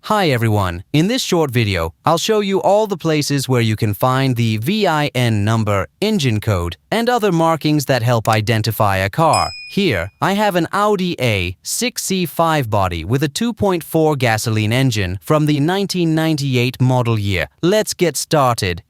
Hi everyone, in this short video, I'll show you all the places where you can find the VIN number, engine code, and other markings that help identify a car. Here, I have an Audi A6C5 body with a 2.4 gasoline engine from the 1998 model year. Let's get started.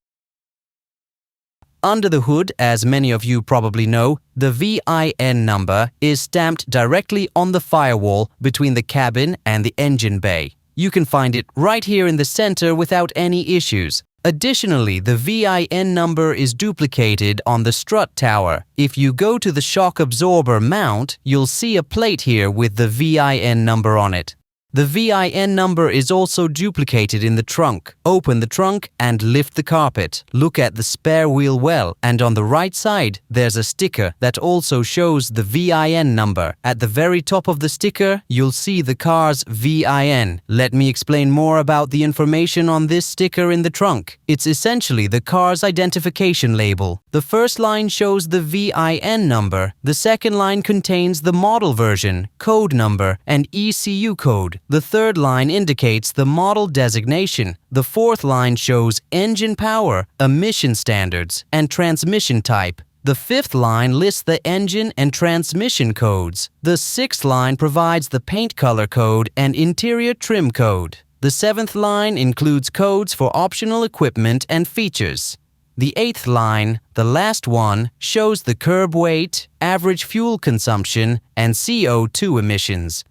Under the hood, as many of you probably know, the VIN number is stamped directly on the firewall between the cabin and the engine bay. You can find it right here in the center without any issues. Additionally, the VIN number is duplicated on the strut tower. If you go to the shock absorber mount, you'll see a plate here with the VIN number on it. The VIN number is also duplicated in the trunk. Open the trunk and lift the carpet. Look at the spare wheel well, and on the right side, there's a sticker that also shows the VIN number. At the very top of the sticker, you'll see the car's VIN. Let me explain more about the information on this sticker in the trunk. It's essentially the car's identification label. The first line shows the VIN number. The second line contains the model version, code number, and ECU code. The third line indicates the model designation. The fourth line shows engine power, emission standards, and transmission type. The fifth line lists the engine and transmission codes. The sixth line provides the paint color code and interior trim code. The seventh line includes codes for optional equipment and features. The eighth line, the last one, shows the curb weight, average fuel consumption, and CO2 emissions.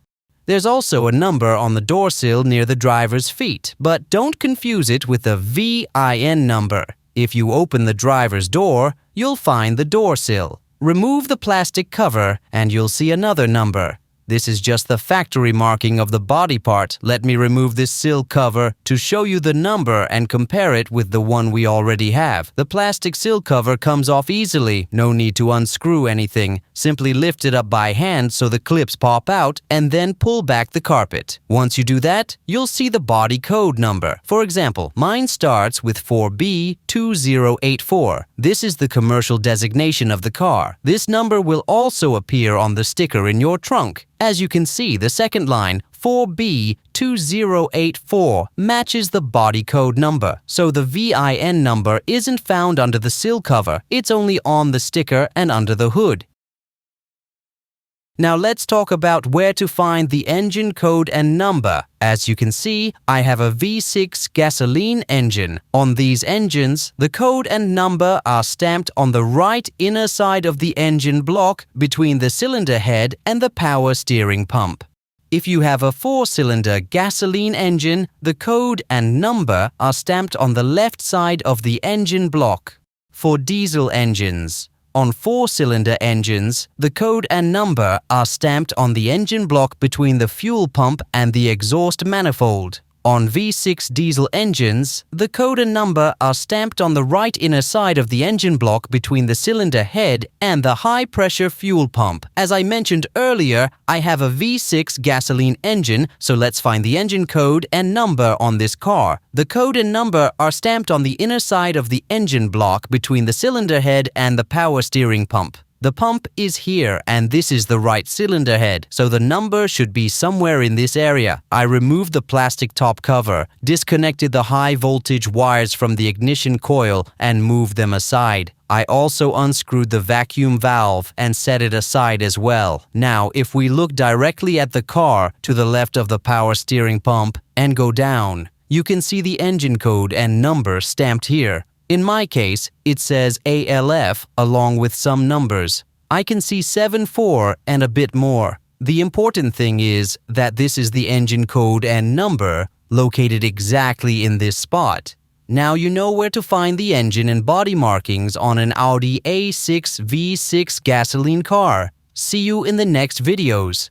There's also a number on the door sill near the driver's feet, but don't confuse it with the VIN number. If you open the driver's door, you'll find the door sill. Remove the plastic cover and you'll see another number. This is just the factory marking of the body part. Let me remove this sill cover to show you the number and compare it with the one we already have. The plastic sill cover comes off easily. No need to unscrew anything. Simply lift it up by hand so the clips pop out and then pull back the carpet. Once you do that, you'll see the body code number. For example, mine starts with 4B2084. This is the commercial designation of the car. This number will also appear on the sticker in your trunk. As you can see, the second line, 4B2084, matches the body code number. So the VIN number isn't found under the sill cover. It's only on the sticker and under the hood. Now let's talk about where to find the engine code and number. As you can see, I have a V6 gasoline engine. On these engines, the code and number are stamped on the right inner side of the engine block between the cylinder head and the power steering pump. If you have a 4-cylinder gasoline engine, the code and number are stamped on the left side of the engine block. For diesel engines, on 4-cylinder engines, the code and number are stamped on the engine block between the fuel pump and the exhaust manifold. On V6 diesel engines, the code and number are stamped on the right inner side of the engine block between the cylinder head and the high-pressure fuel pump. As I mentioned earlier, I have a V6 gasoline engine, so let's find the engine code and number on this car. The code and number are stamped on the inner side of the engine block between the cylinder head and the power steering pump. The pump is here and this is the right cylinder head, so the number should be somewhere in this area. I removed the plastic top cover, disconnected the high voltage wires from the ignition coil and moved them aside. I also unscrewed the vacuum valve and set it aside as well. Now, if we look directly at the car to the left of the power steering pump and go down, you can see the engine code and number stamped here. In my case, it says ALF along with some numbers. I can see 74 and a bit more. The important thing is that this is the engine code and number located exactly in this spot. Now you know where to find the engine and body markings on an Audi A6 V6 gasoline car. See you in the next videos.